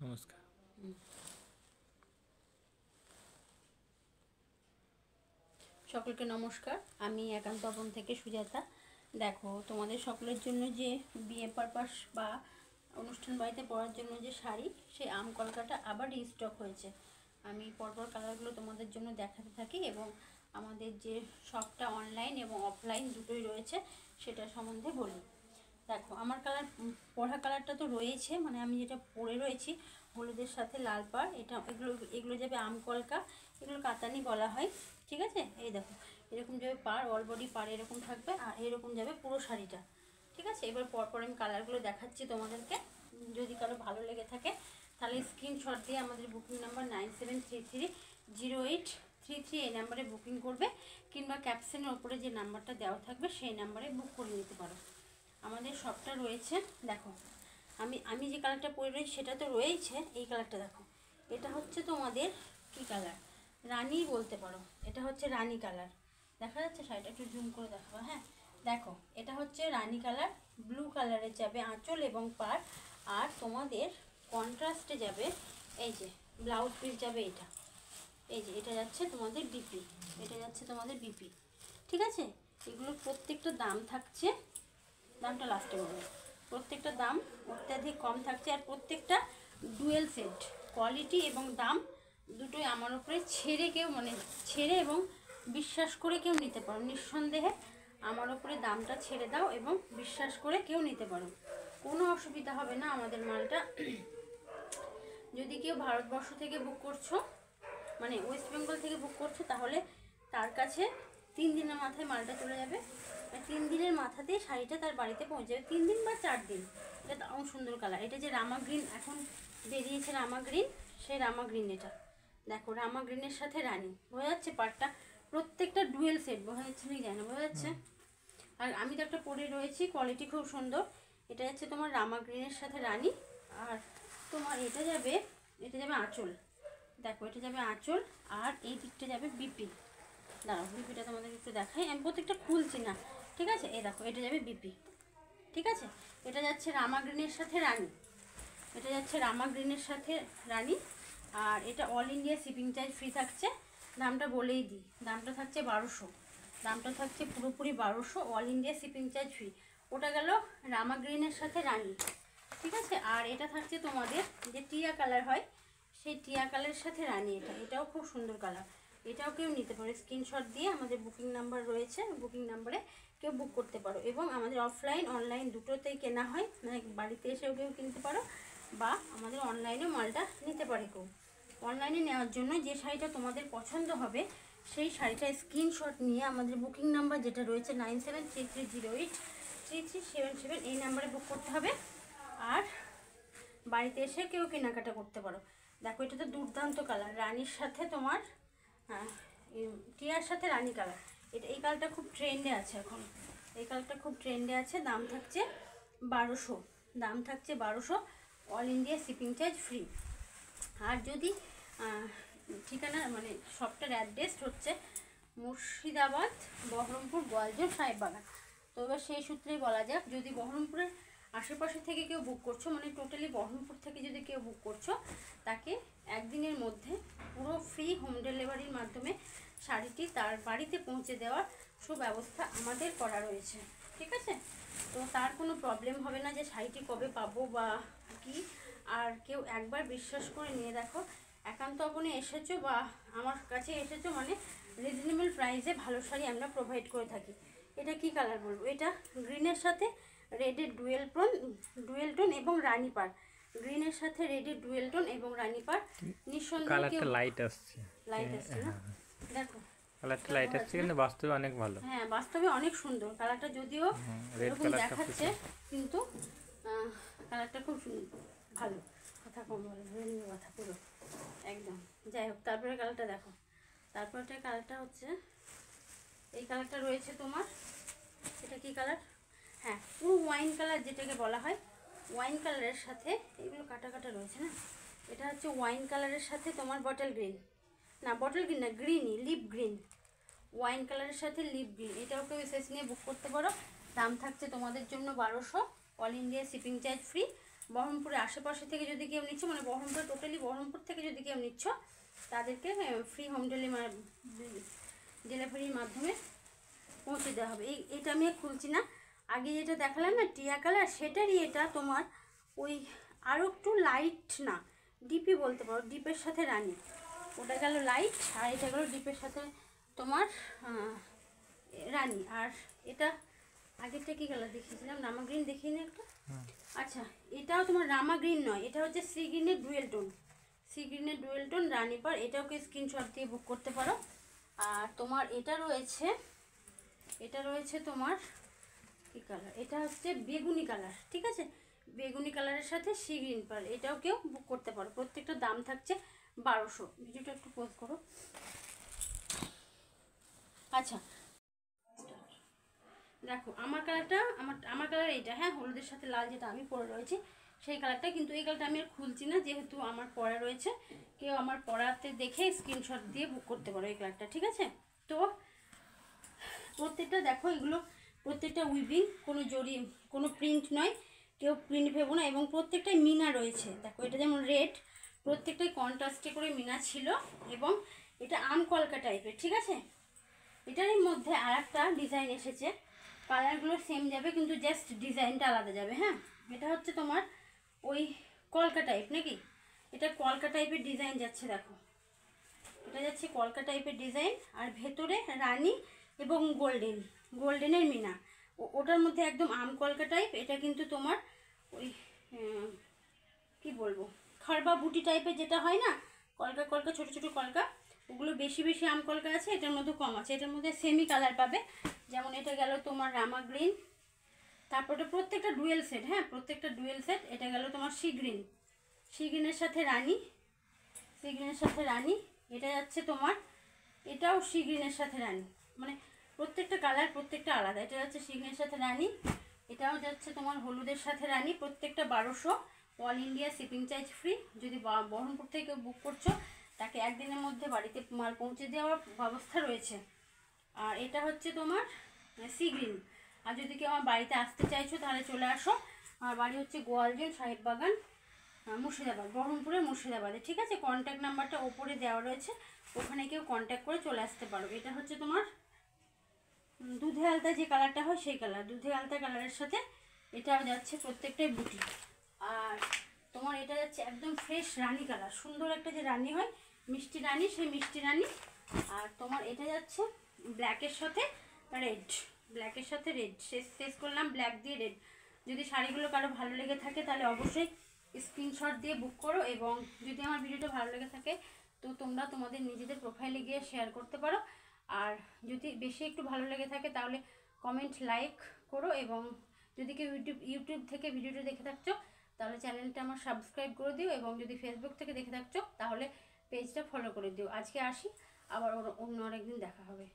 নমস্কার। সকলকে নমস্কার। আমি একান্ত আপন থেকে সুজাতা। দেখো, তোমাদের সকলের জন্য যে বিয়ে পারপাস বা অনুষ্ঠান বাড়িতে পরার জন্য যে শাড়ি, সেই আম কলকাটা আবার রিস্টক হয়েছে। আমি পরপর কালারগুলো তোমাদের জন্য দেখাতে থাকি এবং আমাদের যে শপটা অনলাইন এবং অফলাইন দুটোই রয়েছে সেটা সম্বন্ধে বলি। দেখো, আমার কালার পরা কালারটা তো রয়েছে, মানে আমি যেটা পরে রয়েছি হলুদের সাথে লাল পাড়, এটা এগুলো যাবে আম কলকা, এগুলো কাতানি বলা হয়। ঠিক আছে, এই দেখো এরকম যাবে পাড়, অল বডি পাড় এরকম থাকবে, আর এরকম যাবে পুরো শাড়িটা। ঠিক আছে, এবার পরপর আমি কালারগুলো দেখাচ্ছি তোমাদেরকে। যদি কারো ভালো লেগে থাকে তাহলে স্ক্রিনশট দিয়ে আমাদের বুকিং নাম্বার 97330833 এই নাম্বারে বুকিং করবে, কিংবা ক্যাপশনের ওপরে যে নাম্বারটা দেওয়া থাকবে সেই নাম্বারে বুক করে নিতে পারো। আমাদের সবটা রয়েছে। দেখো, আমি যে কালারটা পরে রয়েছি সেটা তো রয়েছে। এই কালারটা দেখো, এটা হচ্ছে তোমাদের কি কালার, রানী বলতে পারো। এটা হচ্ছে রানী কালার, দেখা যাচ্ছে শাড়িটা? একটু জুম করে দেখাবো। হ্যাঁ দেখো, এটা হচ্ছে রানী কালার, ব্লু কালারের যাবে আঁচল এবং পাড়, আর তোমাদের কন্ট্রাস্টে যাবে এই যে ব্লাউজ পিস যাবে এটা। এই যে এটা যাচ্ছে তোমাদের বিপি, এটা যাচ্ছে তোমাদের বিপি। ঠিক আছে, এগুলোর প্রত্যেকটা দাম থাকছে, দামটা লাস্টে বলবো, প্রত্যেকটা দাম অত্যাধিক কম থাকছে, আর প্রত্যেকটা ডুয়েল সেট, কোয়ালিটি এবং দাম দুটোই আমার উপরে ছেড়ে এবং বিশ্বাস করে কেউ নিতে পারো। নিঃসন্দেহে আমার উপরে দামটা ছেড়ে দাও এবং বিশ্বাস করে কেউ নিতে পারো, কোনো অসুবিধা হবে না আমাদের মালটা। যদি কেউ ভারতবর্ষ থেকে বুক করছো, মানে ওয়েস্ট বেঙ্গল থেকে বুক করছো, তাহলে তার কাছে 3 দিনের মাথায় মালটা চলে যাবে। 3 দিনের মাথাতেই শাড়িটা তার বাড়িতে পৌঁছে যাবে, 3 দিন বা 4 দিন। এটা দারুণ সুন্দর কালার। এটা যে রামা গ্রিন এখন বেরিয়েছে, রামা গ্রিন, সেই রামা গ্রিন এটা। দেখো, রামা গ্রিনের সাথে রানী, বোঝা যাচ্ছে পাড়টা? প্রত্যেকটা ডুয়েল সেট, বোঝা যাচ্ছে নাকি জানো? বোঝা যাচ্ছে? আর আমি তো একটা পরে রয়েছি, কোয়ালিটি খুব সুন্দর। এটা যাচ্ছে তোমার রামা গ্রিনের সাথে রানী, আর তোমার এটা যাবে আঁচল। দেখো, এটা যাবে আঁচল, আর এই দিকটা যাবে বিপি। দাঁড়াও, বিপিটা তোমাদের একটু দেখাই, আমি প্রত্যেকটা খুলছি না। ঠিক আছে, এই দেখো এটা যাবে বিপি। ঠিক আছে, এটা যাচ্ছে রামা গ্রিনের সাথে রানী, এটা যাচ্ছে রামা গ্রিনের সাথে রানী। আর এটা all India shipping charge free থাকছে। দামটা বলেই দিই, দামটা থাকছে 1200, দামটা থাকছে পুরোপুরি 1200, all India shipping charge free. ওটা গেল রামা গ্রিনের সাথে রানী। ঠিক আছে, আর এটা থাকছে তোমাদের যে টিয়া কালার হয়, সেই টিয়া কালারের সাথে রানী। এটাও খুব সুন্দর কালার, এটাও কেউ নিতে পারে। স্ক্রিনশট দিয়ে আমাদের বুকিং নাম্বার রয়েছে, বুকিং নাম্বারে কেউ বুক করতে পারো। এবং আমাদের অফলাইন অনলাইন দুটোতেই কেনা হয়, মানে বাড়িতে এসেও কেউ কিনতে পারো, বা আমাদের অনলাইনেও মালটা নিতে পারে কেউ। অনলাইনে নেওয়ার জন্য যে শাড়িটা তোমাদের পছন্দ হবে সেই শাড়িটা স্ক্রিনশট নিয়ে আমাদের বুকিং নাম্বার যেটা রয়েছে 9733083377 এই নাম্বারে বুক করতে হবে, আর বাড়িতে এসে কেউ কেনাকাটা করতে পারো। দেখো, এটা তো দুর্দান্ত কালার, রানীর সাথে তোমার টিয়ার সাথে রানী কালার। এই কালারটা খুব ট্রেন্ডে আছে এখন, এই কালারটা খুব ট্রেন্ডে আছে। দাম থাকছে 1200, দাম থাকছে 1200, all India shipping charge free. আর যদি ঠিকানা, মানে শপটার অ্যাড্রেস হচ্ছে মুর্শিদাবাদ, বহরমপুর, গোয়ালজোর, সাহেববাগান। তো এবার সেই সূত্রেই বলা যাক, যদি বহরমপুরের আশেপাশে থেকে কেউ বুক করছো, মানে টোটালি বহরমপুর থেকে যদি কেউ বুক করছো, তাকে একদিনের মধ্যে পুরো ফ্রি হোম ডেলিভারির মাধ্যমে শাড়িটি তার বাড়িতে পৌঁছে দেওয়ার সুব্যবস্থা আমাদের করা রয়েছে। ঠিক আছে, তো তার কোনো প্রবলেম হবে না যে শাড়িটি কবে পাবো বা কি। আর কেউ একবার বিশ্বাস করে নিয়ে দেখো, একান্ত আপনি এসেছো বা আমার কাছে এসেছো, মানে রিজনেবল প্রাইসে ভালো শাড়ি আমরা প্রোভাইড করে থাকি। এটা কি কালার বলবো, এটা গ্রিনের সাথে রেডের ডুয়েল টোন এবং রানী পাড়, গ্রিনের সাথে রেডের ডুয়েল টোন এবং রানী পাড়। নিঃসন্দেহে কালারটা লাইট আসছে। লাইট আসছে না? দেখো, কালারটা লাইট আসছে, কিন্তু বাস্তবে অনেক ভালো। হ্যাঁ বাস্তবে অনেক সুন্দর কালারটা, যদিও রেড এরকম কালারটা দেখাচ্ছে, কিন্তু কালারটা খুব ভালো। কথা কম বলে, ধরে নিয়ে কথা পুরো একদম। যাই হোক, তারপরে কালারটা দেখো, তারপরটা কালারটা হচ্ছে এই কালারটা রয়েছে তোমার। এটা কি কালার? হ্যাঁ, পুরো ওয়াইন কালার যেটাকে বলা হয়, ওয়াইন কালারের সাথে এগুলো কাটা কাটা রয়েছে না, এটা হচ্ছে ওয়াইন কালারের সাথে তোমার বটল গ্রিন, না বটল গ্রিন না, গ্রিনই, লিপ গ্রিন, ওয়াইন কালারের সাথে লিপ গ্রিন। এটাও কেউ এসএস নিয়ে বুক করতে পারো। দাম থাকছে তোমাদের জন্য 1200, all India shipping charge free. বহরমপুরের আশেপাশে থেকে যদি কেউ নিচ্ছ, মানে বহরমপুর টোটালি বহরমপুর থেকে যদি কেউ নিচ্ছ, তাদেরকে ফ্রি হোম ডেলিভারির মাধ্যমে পৌঁছে দেওয়া হবে। এটা আমি খুলছি না, আগে যেটা দেখালাম না টিয়া কালার, সেটারই এটা তোমার ওই আরও একটু লাইট, না ডিপি বলতে পারো, ডিপের সাথে রানি। ওটা গেল লাইট, আর এটা গেল ডিপের সাথে তোমার রানি। আর এটা আগেরটা কি কালার দেখিয়েছিলাম, রামা গ্রিন দেখিয়ে নি একটা। আচ্ছা, এটাও তোমার রামা গ্রিন নয়, এটা হচ্ছে সি গ্রিনের ডুয়েল টোন, সি গ্রিনের ডুয়েল টোন রানি পার। এটাওকে স্ক্রিনশট দিয়ে বুক করতে পারো। আর তোমার এটা রয়েছে তোমার কি কালার, এটা হচ্ছে বেগুনি কালার, ঠিক আছে, বেগুনি কালারের সাথে সি গ্রিন পার, এটাও কেউ বুক করতে পারো। প্রত্যেকটা দাম থাকছে 1200। ভিডিওটা একটু পোজ করো। আচ্ছা দেখো আমার কালারটা, আমার কালার এইটা, হ্যাঁ, হলুদের সাথে লাল যেটা আমি পরে রয়েছে সেই কালারটা, কিন্তু এই কালারটা আমি আর খুলছি না যেহেতু আমার পরা রয়েছে। কেউ আমার পরাতে দেখে স্ক্রিনশট দিয়ে বুক করতে পারো এই কালারটা, ঠিক আছে। তো প্রত্যেকটা দেখো, এগুলো প্রত্যেকটা উইভিং, কোনো জরি, কোনো প্রিন্ট নয়, কেউ প্রিন্ট ভেবো না। এবং প্রত্যেকটাই মিনা রয়েছে, দেখো এটা যেমন রেড, প্রত্যেকটাই কন্ট্রাস্টে করে মিনা ছিল। এবং এটা আম কলকা টাইপের, ঠিক আছে। এটারই মধ্যে আর একটা ডিজাইন এসেছে, কালারগুলো সেম যাবে কিন্তু জাস্ট ডিজাইনটা আলাদা যাবে, হ্যাঁ। এটা হচ্ছে তোমার ওই কলকা টাইপ নাকি, এটা কলকা টাইপের ডিজাইন যাচ্ছে, দেখো এটা যাচ্ছে কলকা টাইপের ডিজাইন। আর ভেতরে রানী এবং গোল্ডেনের মিনা, ওটার মধ্যে একদম আম কলকা টাইপ। এটা কিন্তু তোমার ওই কি বলবো, খারবা বুটি টাইপের যেটা হয় না, কলকা কলকা ছোটো ছোটো কলকা, ওগুলো বেশি বেশি আম কলকা আছে, এটার মধ্যে কম আছে। এটার মধ্যে সেমি কালার পাবে, যেমন এটা গেল তোমার রামা গ্রিন, তারপরে প্রত্যেকটা ডুয়েল সেট, হ্যাঁ, প্রত্যেকটা ডুয়েল সেট। এটা গেল তোমার সি গ্রিনের সাথে রানী, এটা যাচ্ছে তোমার, এটাও সি গ্রিনের সাথে রানী, মানে প্রত্যেকটা কালার প্রত্যেকটা আলাদা। এটা যাচ্ছে সি গ্রিনের সাথে রানী, এটাও যাচ্ছে তোমার হলুদের সাথে রানী। প্রত্যেকটা 1200, all India shipping charge free. যদি বহরমপুর থেকে বুক করছো তাকে একদিনের মধ্যে বাড়িতে মাল পৌঁছে দেওয়ার ব্যবস্থা রয়েছে। আর এটা হচ্ছে তোমার সি গ্রিন। আর যদি কেউ আমার বাড়িতে আসতে চাইছো তাহলে চলে আসো। আমার বাড়ি হচ্ছে গোয়ালজোর সাহেববাগান, মুর্শিদাবাদ, বহরমপুরের মুর্শিদাবাদে, ঠিক আছে। কন্ট্যাক্ট নাম্বারটা ওপরে দেওয়া রয়েছে, ওখানে কেউ কন্ট্যাক্ট করে চলে আসতে পারো। এটা হচ্ছে তোমার দুধে আলতা যে কালারটা হয় সেই কালার, দুধে আলতা কালারের সাথে এটাও যাচ্ছে প্রত্যেকটাই বুটি। আর তোমার এটা যাচ্ছে একদম ফ্রেশ রানী কালার, সুন্দর একটা যে রানী হয়, মিষ্টি রানী, সেই মিষ্টি রানী। আর তোমার এটা যাচ্ছে ব্ল্যাকের সাথে রেড, শেষ করলাম ব্ল্যাক দিয়ে রেড। যদি শাড়িগুলো কারো ভালো লেগে থাকে তাহলে অবশ্যই স্ক্রিনশট দিয়ে বুক করো। এবং যদি আমার ভিডিওটা ভালো লেগে থাকে তো তোমরা তোমাদের নিজেদের প্রোফাইলে গিয়ে শেয়ার করতে পারো। আর যদি বেশি একটু ভালো লেগে থাকে তাহলে কমেন্ট লাইক করো। এবং যদি কেউ ইউটিউব থেকে ভিডিওটা দেখে থাকছো তাহলে চ্যানেলটা আমার সাবস্ক্রাইব করে দিও। এবং যদি ফেসবুক থেকে দেখে থাকছো তাহলে পেজটা ফলো করে দিও। আজকে আসি, আবার অন্য আরেকদিন দেখা হবে।